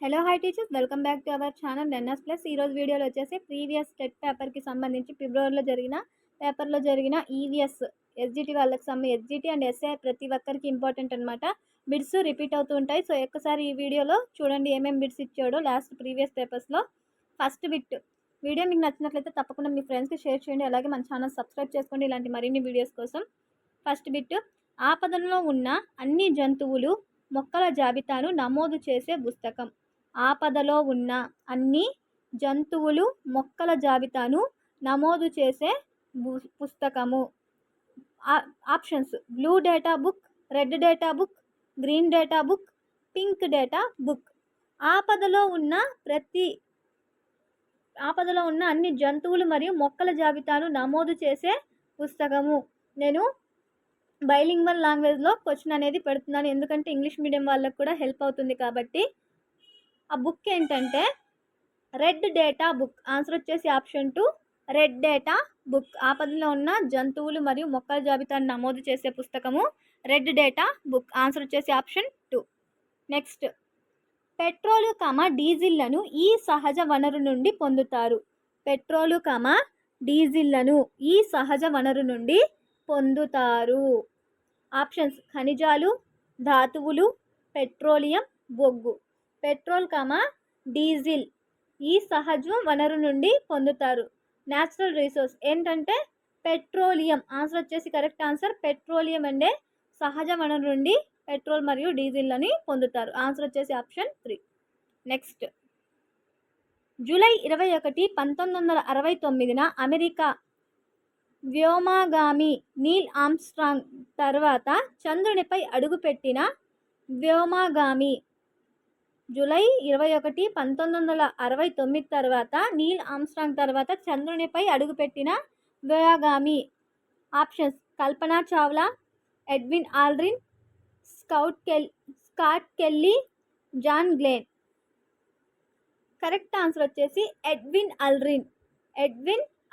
Hello hi teachers, welcome back to our channel NS plus. ఈరోజు వీడియోలో వచ్చేసి previous TET పేపర్కి సంబంధించి ఫిబ్రవరిలో జరిగిన పేపర్లో జరిగిన ఈవీఎస్ ఎస్జిటి వాళ్ళకి ఎస్జిటి అండ్ ఎస్ఏ ప్రతి ఒక్కరికి ఇంపార్టెంట్ అనమాట. బిడ్స్ రిపీట్ అవుతూ ఉంటాయి. సో ఒక్కసారి ఈ వీడియోలో చూడండి ఏమేమి బిడ్స్ ఇచ్చాడో లాస్ట్ ప్రీవియస్ పేపర్స్లో. ఫస్ట్ బిట్, వీడియో మీకు నచ్చినట్లయితే తప్పకుండా మీ ఫ్రెండ్స్కి షేర్ చేయండి. అలాగే మన ఛానల్ సబ్స్క్రైబ్ చేసుకోండి ఇలాంటి మరిన్ని వీడియోస్ కోసం. ఫస్ట్ బిట్, ఆపదలో ఉన్న అన్ని జంతువులు మొక్కల జాబితాను నమోదు చేసే పుస్తకం. ఆపదలో ఉన్న అన్ని జంతువులు మొక్కల జాబితాను నమోదు చేసే పుస్తకము. Options: blue data book, red data book, green data book, pink data book. ఆపదలో ఉన్న అన్ని జంతువులు మరియు మొక్కల జాబితాను నమోదు చేసే పుస్తకము. నేను బైలింగ్వల్ లాంగ్వేజ్లో క్వశ్చన్ అనేది పెడుతున్నాను, ఎందుకంటే ఇంగ్లీష్ మీడియం వాళ్ళకు కూడా హెల్ప్ అవుతుంది కాబట్టి. ఆ బుక్ ఏంటంటే రెడ్ డేటా బుక్. ఆన్సర్ వచ్చేసి ఆప్షన్ 2, రెడ్ డేటా బుక్. ఆపదలో ఉన్న జంతువులు మరియు మొక్కల జాబితాను నమోదు చేసే పుస్తకము రెడ్ డేటా బుక్. ఆన్సర్ వచ్చేసి ఆప్షన్ 2. నెక్స్ట్, పెట్రోలు డీజిల్లను ఈ సహజ వనరు నుండి పొందుతారు. పెట్రోలు డీజిల్లను ఈ సహజ వనరు నుండి పొందుతారు. ఆప్షన్స్: ఖనిజాలు, ధాతువులు, పెట్రోలియం, బొగ్గు. పెట్రోల్ డీజిల్ ఈ సహజ వనరు నుండి పొందుతారు. న్యాచురల్ రిసోర్స్ ఏంటంటే పెట్రోలియం. ఆన్సర్ వచ్చేసి కరెక్ట్ ఆన్సర్ పెట్రోలియం అంటే సహజ వనరు నుండి పెట్రోల్ మరియు డీజిల్ని పొందుతారు. ఆన్సర్ వచ్చేసి ఆప్షన్ 3. నెక్స్ట్, జూలై 21, 1969 అమెరికా వ్యోమగామి నీల్ ఆమ్స్ట్రాంగ్ తర్వాత చంద్రునిపై అడుగుపెట్టిన వ్యోమగామి. జూలై 21, 1969 తర్వాత నీల్ ఆమ్స్ట్రాంగ్ తర్వాత చంద్రునిపై అడుగుపెట్టిన వ్యోమగామి. Options: Kalpana Chawla, Edwin Aldrin, Scott Kelly, John Glenn. Correct answer వచ్చేసి ఎడ్విన్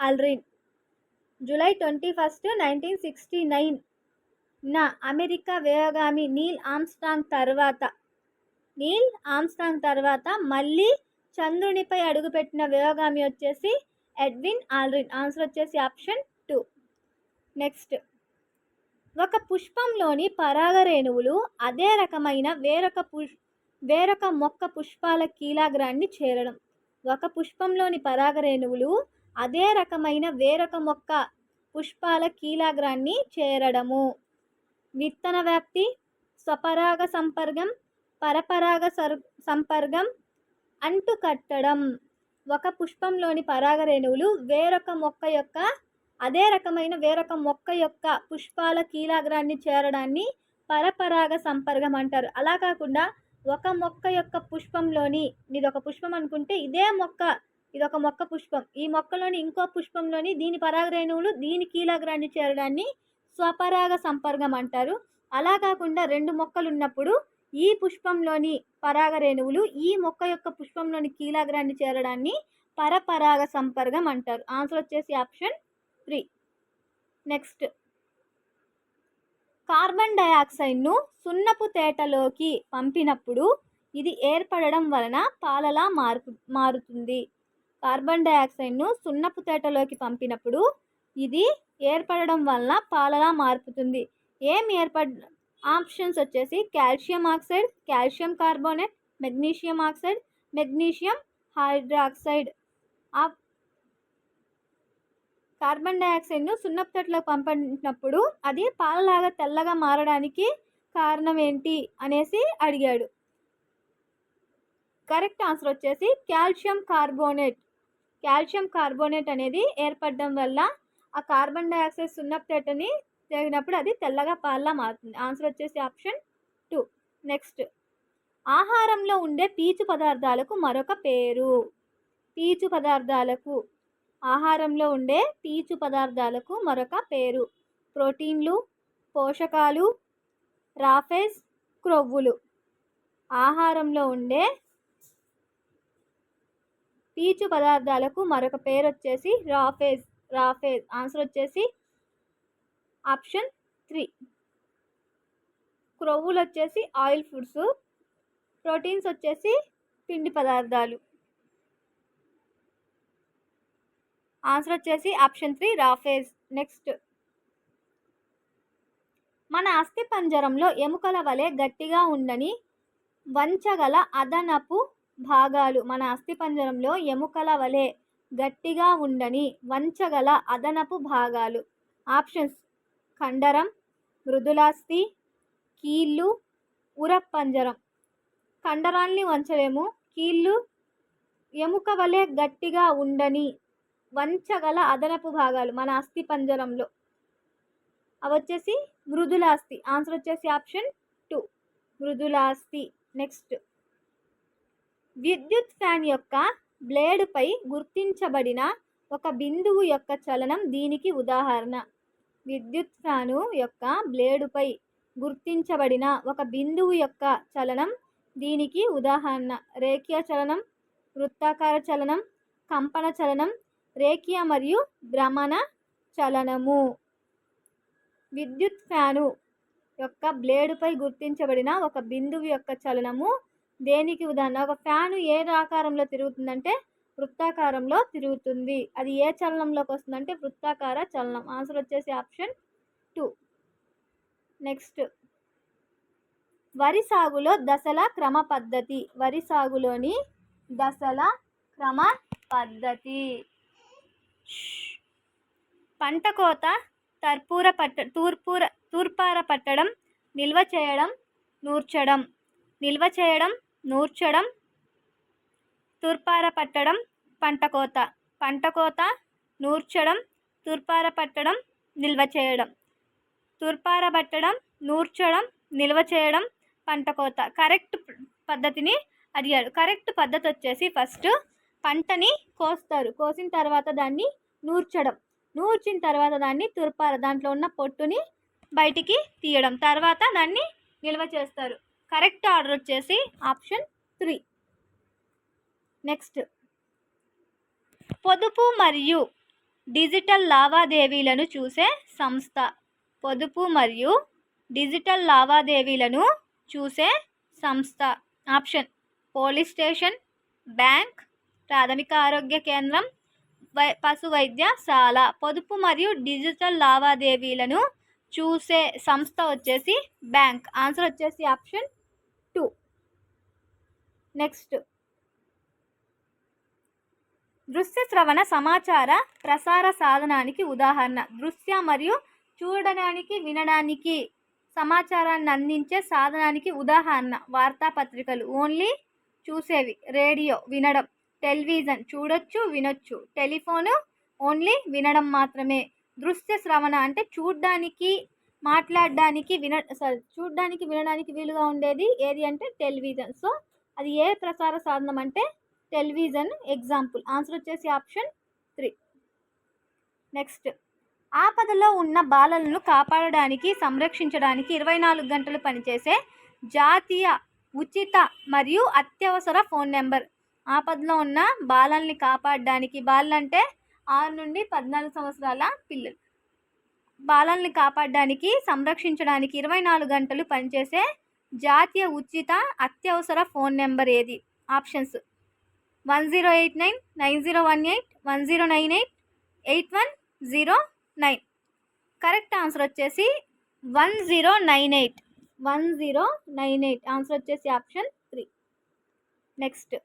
ఆల్డ్రిన్. జూలై 21, 1969 అమెరికా వ్యోమగామి నీల్ ఆమ్స్ట్రాంగ్ తర్వాత మళ్ళీ చంద్రునిపై అడుగుపెట్టిన వ్యోమగామి వచ్చేసి ఎడ్విన్ ఆల్డ్రిన్. ఆన్సర్ వచ్చేసి ఆప్షన్ 2. నెక్స్ట్, ఒక పుష్పంలోని పరాగరేణువులు అదే రకమైన వేరొక మొక్క పుష్పాల కీలాగ్రాన్ని చేరడం. ఒక పుష్పంలోని పరాగరేణువులు అదే రకమైన వేరొక మొక్క పుష్పాల కీలాగ్రాన్ని చేరడము. విత్తన వ్యాప్తి, స్వపరాగ సంపర్కం, పరపరాగ సంపర్కం, అంటుకట్టడం. ఒక పుష్పంలోని పరాగరేణువులు అదే రకమైన వేరొక మొక్క యొక్క పుష్పాల కీలాగ్రాన్ని చేరడాన్ని పరపరాగ సంపర్కం అంటారు. అలా కాకుండా ఒక మొక్క యొక్క పుష్పంలోని, ఇదొక పుష్పం అనుకుంటే ఇదొక మొక్క పుష్పం, ఈ మొక్కలోని ఇంకో పుష్పంలోని దీని పరాగరేణువులు దీని కీలాగ్రాన్ని చేరడాన్ని స్వపరాగ సంపర్కం అంటారు. అలా కాకుండా రెండు మొక్కలు ఉన్నప్పుడు ఈ పుష్పంలోని పరాగరేణువులు ఈ మొక్క యొక్క పుష్పంలోని కీలాగ్రాన్ని చేరడాన్ని పరపరాగ సంపర్కం అంటారు. ఆన్సర్ వచ్చేసి ఆప్షన్ 3. నెక్స్ట్, కార్బన్ డయాక్సైడ్ను సున్నపు తేటలోకి పంపినప్పుడు ఇది ఏర్పడడం వలన పాలలా మారుతుంది. కార్బన్ డయాక్సైడ్ను సున్నపు తేటలోకి పంపినప్పుడు ఇది ఏర్పడడం వలన పాలలా మారుతుంది. ఆప్షన్స్ వచ్చేసి calcium oxide, calcium carbonate, magnesium oxide, magnesium hydroxide. Carbon డయాక్సైడ్ను సున్నపు తేటలోకి పంపినప్పుడు అది పాలలాగా తెల్లగా మారడానికి కారణం ఏంటి అనేసి అడిగాడు. కరెక్ట్ ఆన్సర్ వచ్చేసి కాల్షియం కార్బోనేట్. కాల్షియం కార్బోనేట్ అనేది ఏర్పడడం వల్ల ఆ కార్బన్ డయాక్సైడ్ సున్నపు తేటని జరిగినప్పుడు అది తెల్లగా పాలలా మారుతుంది. ఆన్సర్ వచ్చేసి ఆప్షన్ 2. నెక్స్ట్, ఆహారంలో ఉండే పీచు పదార్థాలకు మరొక పేరు. ఆహారంలో ఉండే పీచు పదార్థాలకు మరొక పేరు. ప్రోటీన్లు, పోషకాలు, రాఫేజ్, క్రొవ్వులు. ఆహారంలో ఉండే పీచు పదార్థాలకు మరొక పేరు వచ్చేసి రాఫేజ్. ఆన్సర్ వచ్చేసి ఆప్షన్ 3. క్రొవ్వులు వచ్చేసి ఆయిల్ ఫుడ్స్, ప్రోటీన్స్ వచ్చేసి పిండి పదార్థాలు. ఆన్సర్ వచ్చేసి ఆప్షన్ 3 రాఫేజ్. నెక్స్ట్, మన అస్థిపంజరంలో ఎముకల వలె గట్టిగా ఉండని వంచగల అదనపు భాగాలు. మన అస్థిపంజరంలో ఎముకల వలె గట్టిగా ఉండని వంచగల అదనపు భాగాలు. ఆప్షన్స్: కండరం, మృదులాస్థి, కీళ్ళు, ఉరప్పంజరం. కండరాల్ని వంచలేము. కీళ్ళు ఎముక వలె గట్టిగా ఉండని వంచగల అదనపు భాగాలు మన అస్థిపంజరంలో అవి వచ్చేసి మృదులాస్థి. ఆన్సర్ వచ్చేసి ఆప్షన్ 2 మృదులాస్థి. నెక్స్ట్, విద్యుత్ ఫ్యాన్ యొక్క బ్లేడుపై గుర్తించబడిన ఒక బిందువు యొక్క చలనం దీనికి ఉదాహరణ. విద్యుత్ ఫ్యాను యొక్క బ్లేడుపై గుర్తించబడిన ఒక బిందువు యొక్క చలనం దీనికి ఉదాహరణ. రేఖీయ చలనం, వృత్తాకార చలనం, కంపన చలనం, రేఖీయ మరియు భ్రమణ చలనము. విద్యుత్ ఫ్యాను యొక్క బ్లేడుపై గుర్తించబడిన ఒక బిందువు యొక్క చలనము దేనికి ఉదాహరణ? ఒక ఫ్యాను ఏ ఆకారంలో తిరుగుతుందంటే వృత్తాకారంలో తిరుగుతుంది. అది ఏ చలనంలోకి వస్తుందంటే వృత్తాకార చలనం. ఆన్సర్ వచ్చేసి ఆప్షన్ 2. నెక్స్ట్, వరి సాగులో దశల క్రమ పద్ధతి. వరి సాగులోని దశల క్రమ పద్ధతి. పంట కోత, తూర్పార పట్టడం, నిల్వ చేయడం, నూర్చడం. నిల్వ చేయడం, నూర్చడం, తూర్పార పట్టడం, పంట కోత. పంట కోత, నూర్చడం, తూర్పార పట్టడం, నిల్వ చేయడం. తూర్పార పట్టడం, నూర్చడం, నిల్వ చేయడం, పంట కోత. కరెక్ట్ పద్ధతిని అడిగాడు. కరెక్ట్ పద్ధతి వచ్చేసి ఫస్ట్ పంటని కోస్తారు. కోసిన తర్వాత దాన్ని నూర్చడం. నూర్చిన తర్వాత దాన్ని తూర్పార, దాంట్లో ఉన్న పొట్టుని బయటికి తీయడం. తర్వాత దాన్ని నిల్వ చేస్తారు. కరెక్ట్ ఆర్డర్ వచ్చేసి ఆప్షన్ 3. నెక్స్ట్, పొదుపు మరియు డిజిటల్ లావాదేవీలను చూసే సంస్థ. పొదుపు మరియు డిజిటల్ లావాదేవీలను చూసే సంస్థ. ఆప్షన్: పోలీస్ స్టేషన్, బ్యాంక్, ప్రాథమిక ఆరోగ్య కేంద్రం, పశు వైద్యశాల. పొదుపు మరియు డిజిటల్ లావాదేవీలను చూసే సంస్థ వచ్చేసి బ్యాంక్. ఆన్సర్ వచ్చేసి ఆప్షన్ 2. నెక్స్ట్, దృశ్య శ్రవణ సమాచార ప్రసార సాధనానికి ఉదాహరణ. దృశ్య మరియు చూడడానికి, వినడానికి సమాచారాన్ని అందించే సాధనానికి ఉదాహరణ వార్తాపత్రికలు. ఓన్లీ చూసేవి. రేడియో చూడడం, టెలివిజన్ చూడొచ్చు, వినొచ్చు. టెలిఫోను ఓన్లీ వినడం మాత్రమే. దృశ్య శ్రవణ అంటే చూడడానికి, మాట్లాడడానికి, చూడడానికి, వినడానికి వీలుగా ఉండేది ఏది అంటే టెలివిజన్. సో అది ఏ ప్రసార సాధనం అంటే టెలివిజన్ ఎగ్జాంపుల్. ఆన్సర్ వచ్చేసి ఆప్షన్ 3. నెక్స్ట్, ఆపదలో ఉన్న బాలలను కాపాడడానికి, సంరక్షించడానికి 24 గంటలు పనిచేసే జాతీయ ఉచిత మరియు అత్యవసర ఫోన్ నెంబర్. ఆపదలో ఉన్న బాలల్ని కాపాడడానికి, బాలలంటే 6 నుండి 14 సంవత్సరాల పిల్లలు. బాలల్ని కాపాడడానికి, సంరక్షించడానికి 24 గంటలు పనిచేసే జాతీయ ఉచిత అత్యవసర ఫోన్ నెంబర్ ఏది? ఆప్షన్స్: 1089, 9018, 1098, 8109. కరెక్ట్ ఆన్సర్ వచ్చేసి 1098. 1098 ఆన్సర్ వచ్చేసి ఆప్షన్ 3. నెక్స్ట్,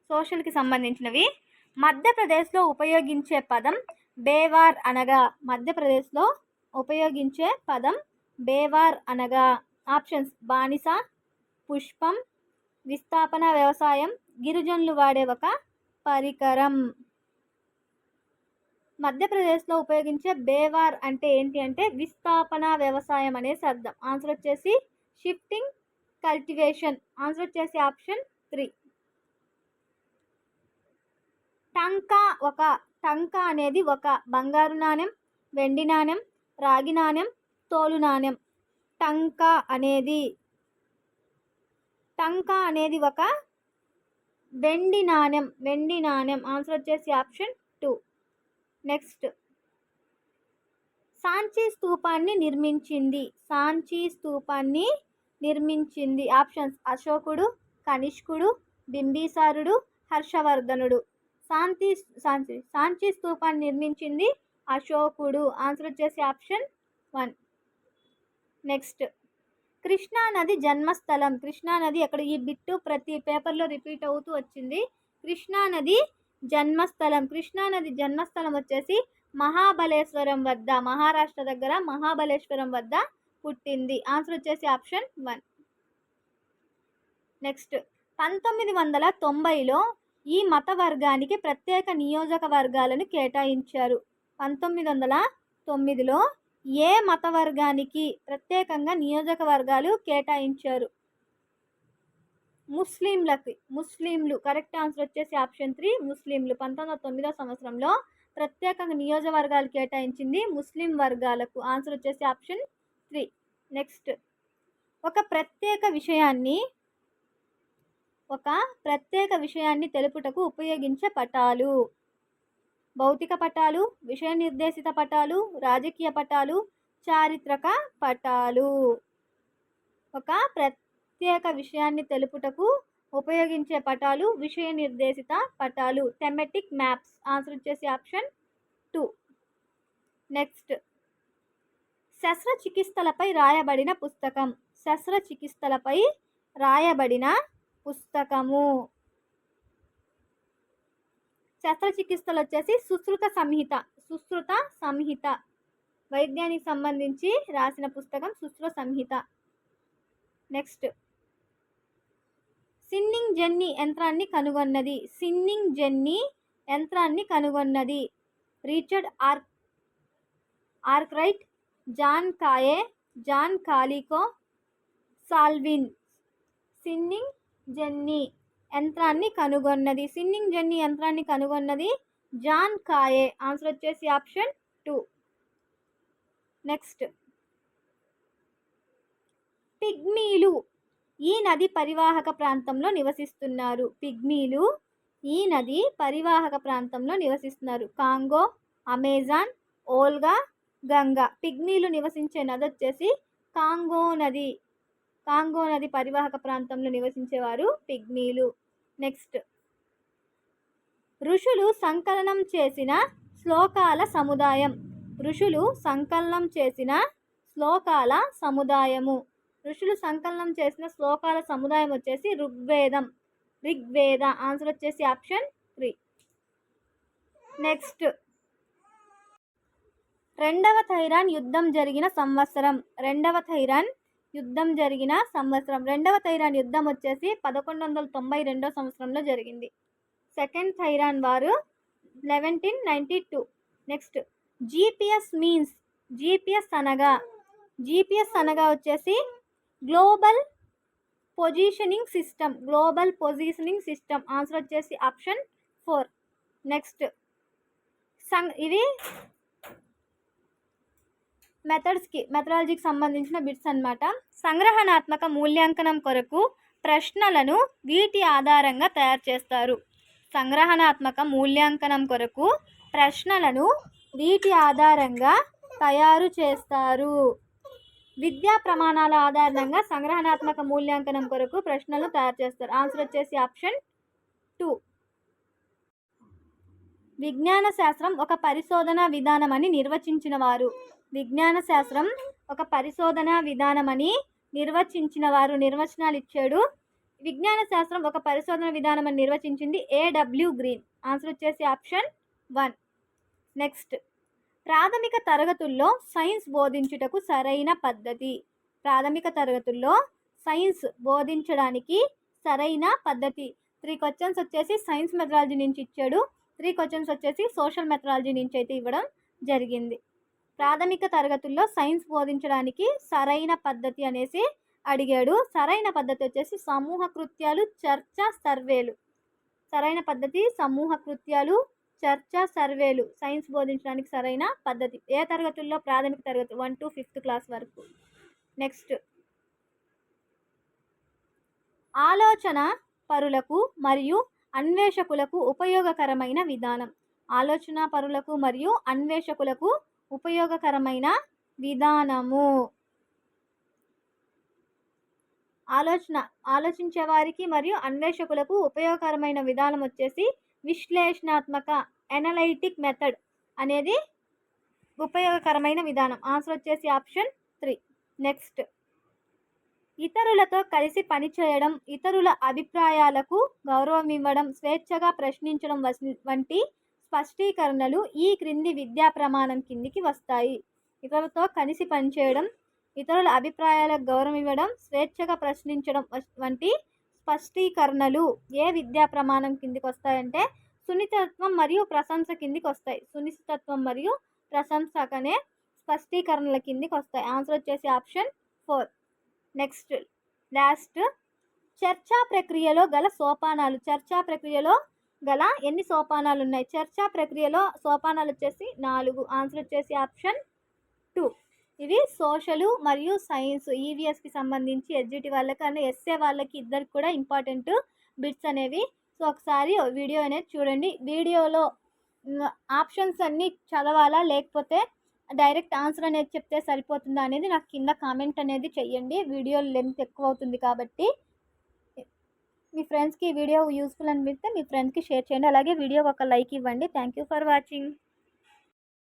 సోషల్కి సంబంధించినవి. మధ్యప్రదేశ్లో ఉపయోగించే పదం బేవార్ అనగా. మధ్యప్రదేశ్లో ఉపయోగించే పదం బేవార్ అనగా. ఆప్షన్స్: బానిస, పుష్పం, విస్థాపన వ్యవసాయం, గిరిజనులు వాడే ఒక పరికరం. మధ్యప్రదేశ్లో ఉపయోగించే బేవార్ అంటే ఏంటి అంటే విస్థాపన వ్యవసాయం అనేసి అర్థం. ఆన్సర్ వచ్చేసి షిఫ్టింగ్ కల్టివేషన్. ఆన్సర్ వచ్చేసి ఆప్షన్ 3. టంకా అనేది ఒక బంగారు నాణెం, వెండి నాణెం, రాగి నాణెం, తోలు నాణెం. టంకా అనేది ఒక వెండి నాణెం. ఆన్సర్ వచ్చేసి ఆప్షన్ 2. నెక్స్ట్, సాంచీ స్తూపాన్ని నిర్మించింది. ఆప్షన్స్: అశోకుడు, కనిష్కుడు, బింబిసారుడు, హర్షవర్ధనుడు. సాంచి స్తూపాన్ని నిర్మించింది అశోకుడు. ఆన్సర్ వచ్చేసి ఆప్షన్ 1. నెక్స్ట్, కృష్ణానది జన్మస్థలం. కృష్ణానది ఎక్కడ? ఈ బిట్టు ప్రతి పేపర్లో రిపీట్ అవుతూ వచ్చింది. కృష్ణానది జన్మస్థలం. కృష్ణానది జన్మస్థలం వచ్చేసి మహాబలేశ్వరం వద్ద, మహారాష్ట్ర దగ్గర మహాబలేశ్వరం వద్ద పుట్టింది. ఆన్సర్ వచ్చేసి ఆప్షన్ 1. నెక్స్ట్, 1990లో ఈ మత వర్గానికి ప్రత్యేక నియోజకవర్గాలను కేటాయించారు. 1909లో ఏ మత వర్గానికి ప్రత్యేకంగా నియోజకవర్గాలు కేటాయించారు? ముస్లింలు. కరెక్ట్ ఆన్సర్ వచ్చేసి ఆప్షన్ 3, ముస్లింలు. 1909 సంవత్సరంలో ప్రత్యేకంగా నియోజకవర్గాలు కేటాయించింది ముస్లిం వర్గాలకు. ఆన్సర్ వచ్చేసి ఆప్షన్ 3. నెక్స్ట్, ఒక ప్రత్యేక విషయాన్ని తెలుపుటకు ఉపయోగించే పటాలు. భౌతిక పటాలు, విషయ నిర్దేశిత పటాలు, రాజకీయ పటాలు, చారిత్రక పటాలు. ఒక ప్రత్యేక విషయాన్ని తెలుపుటకు ఉపయోగించే పటాలు, విషయ నిర్దేశిత పటాలు, థెమెటిక్ మ్యాప్స్. ఆన్సర్ వచ్చేసి ఆప్షన్ 2. నెక్స్ట్, శస్త్రచికిత్సలపై రాయబడిన పుస్తకం. శస్త్రచికిత్సలపై రాయబడిన పుస్తకము. శస్త్రచికిత్సలు వచ్చేసి సుశ్రుత సంహిత. వైద్యానికి సంబంధించి రాసిన పుస్తకం Sushruta Samhita. Next, spinning jenny యంత్రాన్ని కనుగొన్నది Richard Arkwright, John Kay, John Calico, Salvin. Spinning jenny యంత్రాన్ని కనుగొన్నది జాన్ కాయే. ఆన్సర్ వచ్చేసి ఆప్షన్ 2. నెక్స్ట్, పిగ్మీలు ఈ నది పరివాహక ప్రాంతంలో నివసిస్తున్నారు. Congo, Amazon, Volga, Ganga. పిగ్మీలు నివసించే నది వచ్చేసి కాంగో నది పరివాహక ప్రాంతంలో నివసించేవారు పిగ్మీలు. నెక్స్ట్, ఋషులు సంకలనం చేసిన శ్లోకాల సముదాయం. ఋషులు సంకలనం చేసిన శ్లోకాల సముదాయం వచ్చేసి ఋగ్వేద. ఆన్సర్ వచ్చేసి ఆప్షన్ 3. నెక్స్ట్, రెండవ థైరాన్ యుద్ధం జరిగిన సంవత్సరం. రెండవ థైరాన్ యుద్ధం వచ్చేసి 1192 సంవత్సరంలో జరిగింది. సెకండ్ థైరాన్ వారు 1192. నెక్స్ట్, జీపీఎస్ అనగా వచ్చేసి గ్లోబల్ పొజిషనింగ్ సిస్టమ్. ఆన్సర్ వచ్చేసి ఆప్షన్ 4. నెక్స్ట్, ఇవి మెథడాలజీకి సంబంధించిన బిట్స్ అన్నమాట. సంగ్రహణాత్మక మూల్యాంకనం కొరకు ప్రశ్నలను వీటి ఆధారంగా తయారు చేస్తారు. సంగ్రహణాత్మక మూల్యాంకనం కొరకు ప్రశ్నలను వీటి ఆధారంగా తయారు చేస్తారు. విద్యా ప్రమాణాల ఆధారంగా సంగ్రహణాత్మక మూల్యాంకనం కొరకు ప్రశ్నలను తయారు చేస్తారు. ఆన్సర్ వచ్చేసి ఆప్షన్ 2. విజ్ఞాన శాస్త్రం ఒక పరిశోధన విధానమని నిర్వచించిన వారు. నిర్వచనాలు ఇచ్చాడు. విజ్ఞాన శాస్త్రం ఒక పరిశోధన విధానం అని నిర్వచించింది A.W. గ్రీన్. ఆన్సర్ వచ్చేసి ఆప్షన్ 1. నెక్స్ట్, ప్రాథమిక తరగతుల్లో సైన్స్ బోధించుటకు సరైన పద్ధతి. ప్రాథమిక తరగతుల్లో సైన్స్ బోధించడానికి సరైన పద్ధతి. 3 క్వశ్చన్స్ వచ్చేసి సైన్స్ మెథడాలజీ నుంచి ఇచ్చాడు. 3 క్వశ్చన్స్ వచ్చేసి సోషల్ మెథడాలజీ నుంచి అయితే ఇవ్వడం జరిగింది. ప్రాథమిక తరగతుల్లో సైన్స్ బోధించడానికి సరైన పద్ధతి అనేసి అడిగాడు. సరైన పద్ధతి వచ్చేసి సమూహ కృత్యాలు, చర్చ, సర్వేలు. సరైన పద్ధతి సమూహ కృత్యాలు, చర్చ, సర్వేలు సైన్స్ బోధించడానికి సరైన పద్ధతి. ఏ తరగతుల్లో? ప్రాథమిక తరగతి 1 to 5th క్లాస్ వరకు. నెక్స్ట్, ఆలోచన పరులకు మరియు అన్వేషకులకు ఉపయోగకరమైన విధానం. ఆలోచన పరులకు మరియు అన్వేషకులకు ఉపయోగకరమైన విధానము. ఆలోచించే వారికి మరియు అన్వేషకులకు ఉపయోగకరమైన విధానం వచ్చేసి విశ్లేషణాత్మక ఎనలైటిక్ మెథడ్ అనేది ఉపయోగకరమైన విధానం. ఆన్సర్ వచ్చేసి ఆప్షన్ 3. నెక్స్ట్, ఇతరులతో కలిసి పనిచేయడం, ఇతరుల అభిప్రాయాలకు గౌరవం ఇవ్వడం, స్వేచ్ఛగా ప్రశ్నించడం వంటి స్పష్టీకరణలు ఈ క్రింది విద్యా ప్రమాణం కిందికి వస్తాయి. ఇతరులతో కలిసి పనిచేయడం, ఇతరుల అభిప్రాయాలకు గౌరవం ఇవ్వడం, స్వేచ్ఛగా ప్రశ్నించడం వంటి స్పష్టీకరణలు ఏ విద్యా ప్రమాణం కిందికి వస్తాయంటే సున్నితత్వం మరియు ప్రశంస కిందికి వస్తాయి. సునిశ్చితత్వం మరియు ప్రశంస అనే స్పష్టీకరణల కిందికి వస్తాయి. ఆన్సర్ వచ్చేసి ఆప్షన్ 4. నెక్స్ట్, లాస్ట్, చర్చా ప్రక్రియలో గల సోపానాలు. చర్చా ప్రక్రియలో గల ఎన్ని సోపానాలు ఉన్నాయి? చర్చా ప్రక్రియలో సోపానాలు వచ్చేసి 4. ఆన్సర్ వచ్చేసి ఆప్షన్ 2. ఇవి సోషల్ మరియు సైన్స్ ఈవీఎస్కి సంబంధించి ఎస్జిటి వాళ్ళకి అండ్ ఎస్ఏ వాళ్ళకి ఇద్దరికి కూడా ఇంపార్టెంట్ బిట్స్ అనేవి. సో ఒకసారి వీడియో అనేది చూడండి. వీడియోలో ఆప్షన్స్ అన్నీ చదవాలా లేకపోతే డైరెక్ట్ ఆన్సర్ అనేది చెప్తే సరిపోతుందా అనేది నాకు కింద కామెంట్ అనేది చెయ్యండి. వీడియో లెంత్ ఎక్కువ అవుతుంది కాబట్టి. మీ ఫ్రెండ్స్కి ఈ వీడియో యూస్ఫుల్ అనిపిస్తే మీ ఫ్రెండ్స్కి షేర్ చేయండి. అలాగే వీడియోకి ఒక లైక్ ఇవ్వండి. Thank you for watching.